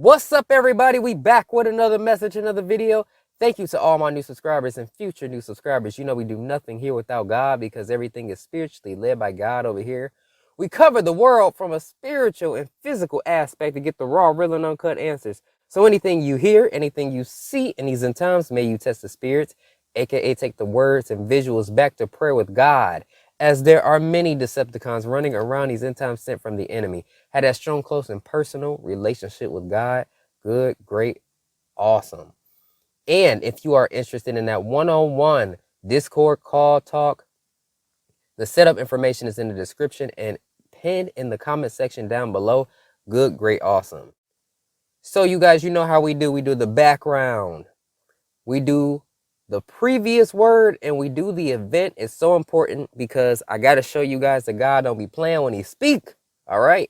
What's up, everybody? We back with another message, another video. Thank you to all my new subscribers and future new subscribers. You know we do nothing here without God because everything is spiritually led by God over here. We cover the world from a spiritual and physical aspect to get the raw, real, and uncut answers. So anything you hear, anything you see in these end times, may you test the spirits, aka take the words and visuals back to prayer with God, as there are many Decepticons running around these end times sent from the enemy. Had that strong, close, and personal relationship with God. Good, great, awesome. And if you are interested in that one-on-one Discord call talk, the setup information is in the description and pinned in the comment section down below. Good, great, awesome. So you guys, you know how we do. We do the background. We do the previous word and we do the event. Is so important because I got to show you guys that God don't be playing when he speak. All right.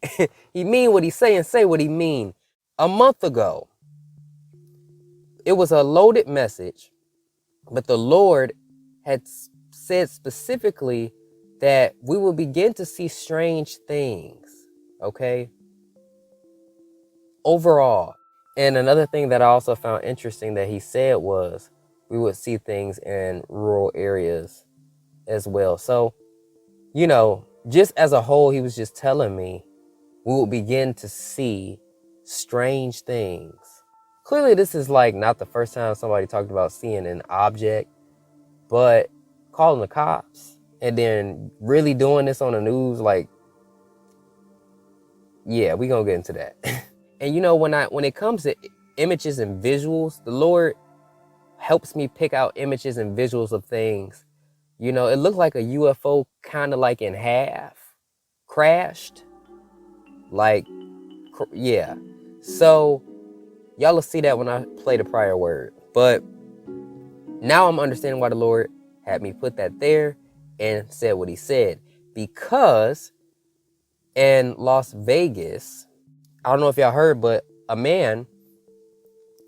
He mean what he say what he mean. A month ago, it was a loaded message, but the Lord had said specifically that we will begin to see strange things. Okay. Overall. And another thing that I also found interesting that he said was we would see things in rural areas as well. So, you know, just as a whole, he was just telling me we will begin to see strange things. Clearly, this is like not the first time somebody talked about seeing an object, but calling the cops and then really doing this on the news, like, yeah, we're going to get into that. And you know, when it comes to images and visuals, the Lord helps me pick out images and visuals of things. You know, it looked like a UFO kind of like in half, crashed. Like, yeah. So, y'all will see that when I play the prior word. But now I'm understanding why the Lord had me put that there and said what he said. Because in Las Vegas, I don't know if y'all heard, but a man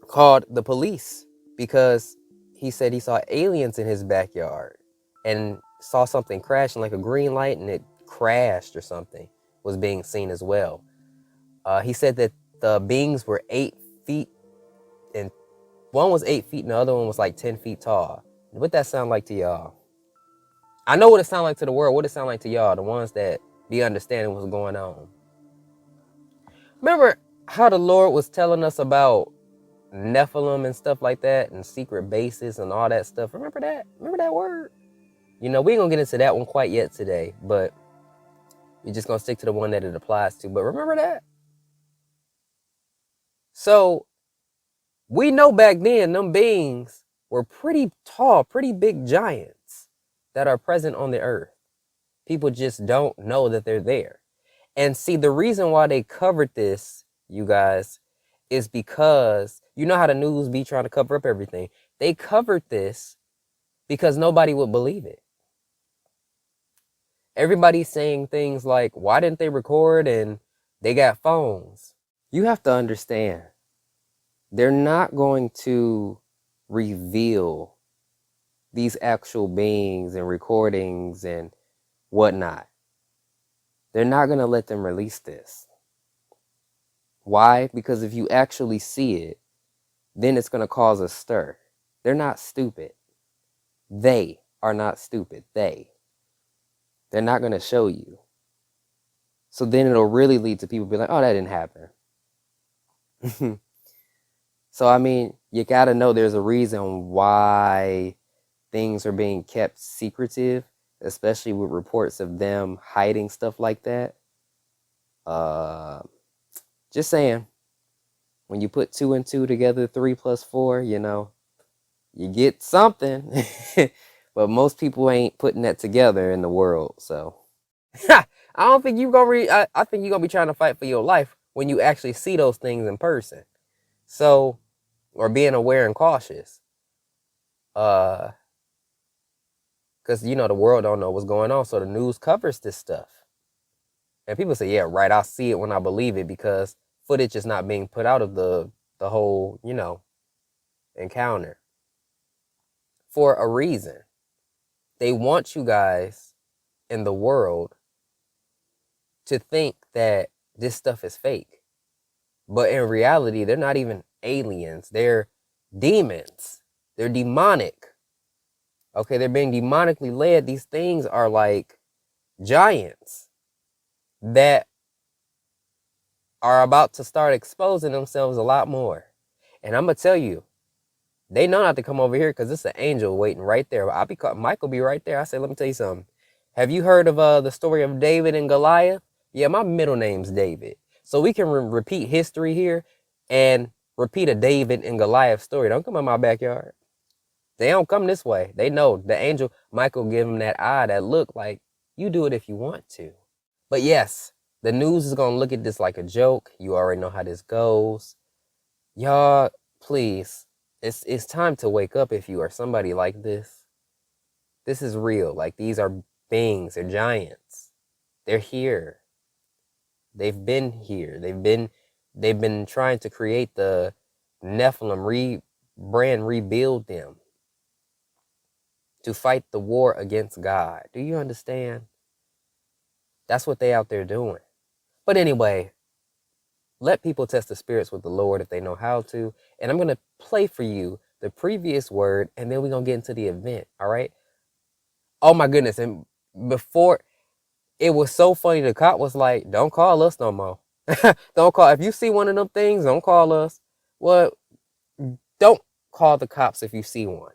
called the police because he said he saw aliens in his backyard and saw something crashing like a green light and it crashed or something was being seen as well. He said that the beings were 8 feet and one was 8 feet and the other one was like 10 feet tall. What that sound like to y'all? I know what it sound like to the world. What it sound like to y'all, the ones that be understanding what's going on. Remember how the Lord was telling us about Nephilim and stuff like that and secret bases and all that stuff? Remember that? Remember that word? You know, we ain't gonna get into that one quite yet today, but we're just gonna stick to the one that it applies to. But remember that? So we know back then them beings were pretty tall, pretty big giants that are present on the earth. People just don't know that they're there. And see, the reason why they covered this, you guys, is because you know how the news be trying to cover up everything. They covered this because nobody would believe it. Everybody's saying things like, why didn't they record? And they got phones. You have to understand, they're not going to reveal these actual beings and recordings and whatnot. They're not going to let them release this. Why? Because if you actually see it, then it's going to cause a stir. They're not stupid. They are not stupid. They're not going to show you. So then it'll really lead to people being like, oh, that didn't happen. So, I mean, you got to know there's a reason why things are being kept secretive, especially with reports of them hiding stuff like that. Just saying, when you put 2 and 2 together, 3 plus 4, you know, you get something. But most people ain't putting that together in the world. So I don't think you're going to I think you're going to be trying to fight for your life when you actually see those things in person. So, or being aware and cautious. Because, you know, the world don't know what's going on. So the news covers this stuff. And people say, yeah, right, I'll see it when I believe it because footage is not being put out of the whole, you know, encounter. For a reason. They want you guys in the world to think that this stuff is fake. But in reality, they're not even aliens. They're demons. They're demonic. Okay, they're being demonically led. These things are like giants that are about to start exposing themselves a lot more. And I'm going to tell you, they know not to come over here because it's an angel waiting right there. Mike will be right there. I said, let me tell you something. Have you heard of the story of David and Goliath? Yeah, my middle name's David. So we can repeat history here and repeat a David and Goliath story. Don't come in my backyard. They don't come this way. They know the angel, Michael, give them that eye, that look like you do it if you want to. But yes, the news is going to look at this like a joke. You already know how this goes. Y'all, please, it's time to wake up if you are somebody like this. This is real. Like, these are beings. They're giants. They're here. They've been here. They've been trying to create the Nephilim, rebuild them to fight the war against God. Do you understand? That's what they out there doing. But anyway, let people test the spirits with the Lord if they know how to. And I'm going to play for you the previous word, and then we're going to get into the event, all right? Oh, my goodness. And before, it was so funny. The cop was like, don't call us no more. Don't call. If you see one of them things, don't call us. Well, don't call the cops if you see one.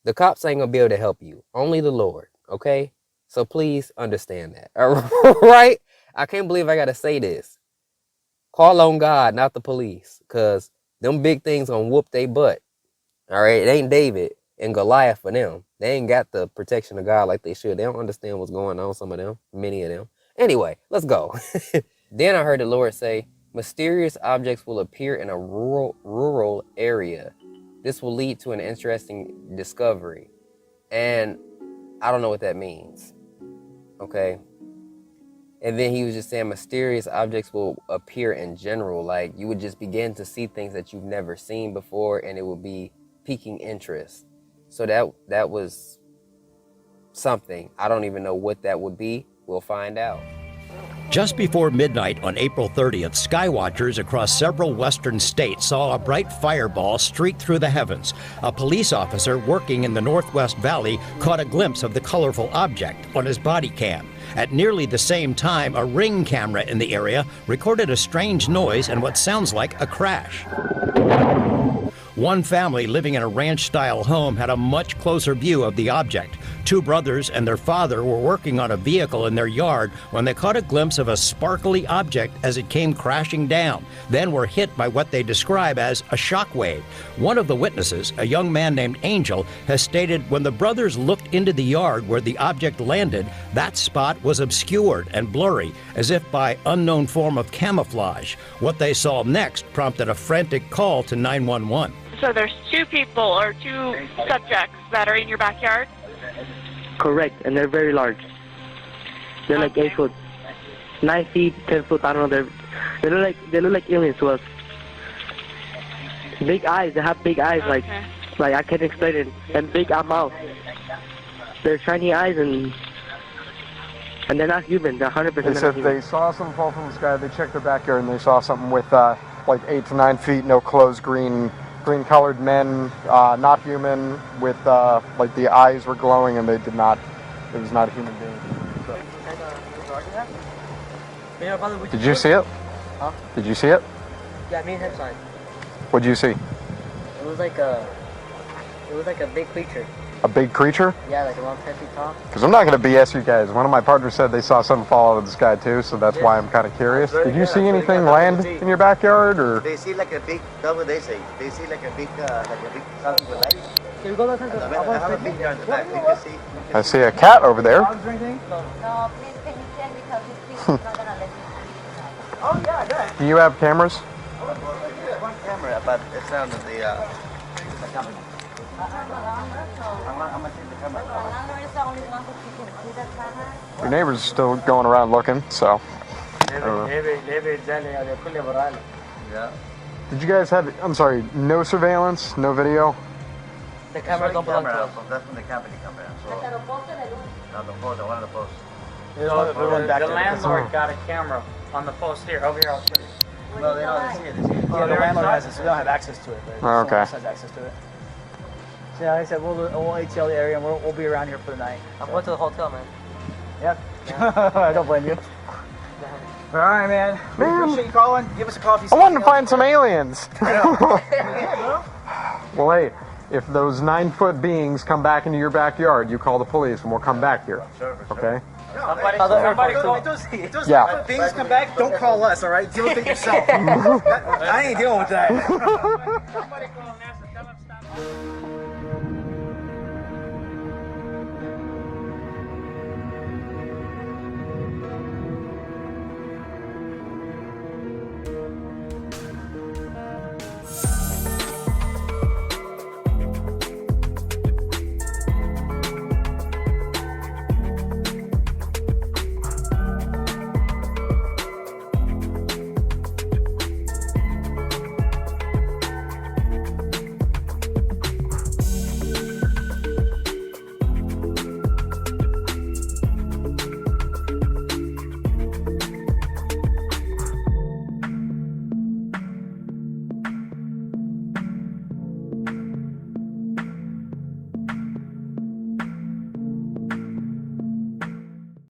The cops ain't going to be able to help you. Only the Lord, okay? So please understand that, all right? I can't believe I got to say this. Call on God, not the police, because them big things going to whoop their butt, all right? It ain't David and Goliath for them. They ain't got the protection of God like they should. They don't understand what's going on, some of them, many of them. Anyway, let's go. Then I heard the Lord say, mysterious objects will appear in a rural area. This will lead to an interesting discovery. And I don't know what that means. Okay. And then he was just saying mysterious objects will appear in general. Like, you would just begin to see things that you've never seen before, and it will be piquing interest. So that was something. I don't even know what that would be. We'll find out. Just before midnight on April 30th, skywatchers across several western states saw a bright fireball streak through the heavens. A police officer working in the Northwest Valley caught a glimpse of the colorful object on his body cam. At nearly the same time, a Ring camera in the area recorded a strange noise and what sounds like a crash. One family living in a ranch-style home had a much closer view of the object. Two brothers and their father were working on a vehicle in their yard when they caught a glimpse of a sparkly object as it came crashing down, then were hit by what they describe as a shockwave. One of the witnesses, a young man named Angel, has stated when the brothers looked into the yard where the object landed, that spot was obscured and blurry, as if by unknown form of camouflage. What they saw next prompted a frantic call to 911. So there's two people or two subjects that are in your backyard? Correct, and they're very large. They're like 8 foot, 9 feet, 10 foot. I don't know. They look like aliens to us. Big eyes. They have big eyes, like I can't explain it. And big mouth. They're shiny eyes, and they're not human. They're 100% They said they saw something fall from the sky. They checked their backyard and they saw something with like 8 to 9 feet, no clothes, green-colored men, not human, with like the eyes were glowing, and it was not a human being. So. Did you see it? Huh? Did you see it? Yeah, me and him saw it. What did you see? It was like a big creature. A big creature? Yeah, like around 10 feet tall. Because I'm not going to BS you guys. One of my partners said they saw something fall out of the sky too, so that's why I'm kind of curious. Did you see anything land in your backyard, or? They see like a big, that's what they say. They see like a big something with light. Can we go down to the I have a picture on the back. You can see. I see a cat over there. No, please, can you send because it's not gonna let me. Oh yeah, yeah. Do you have cameras? One camera, but it's down to the company. I'm gonna take the camera. Your neighbor's still going around looking, so. Yeah. Did you guys have, I'm sorry, no surveillance, no video? The camera don't belong to us. That's when the company comes in. So, one of the posts. The landlord got a camera on the post here. Over here, I'll show you. No, they don't see it. They see it. Yeah, the landlord has it, so we don't have access to it. But Oh, okay. someone else has access to it. So yeah, like I said, we'll ATL the area and we'll be around here for the night. I'm going to the hotel, man. Yep. I don't blame you. But all right, man. We appreciate you calling. Give us a call if you see I wanted to anything find some aliens. else. Well, hey, if those 9-foot beings come back into your backyard, you call the police and we'll come back here. Okay? If those Yeah. things come back, don't call us, all right? Deal with it yourself. I ain't dealing with that.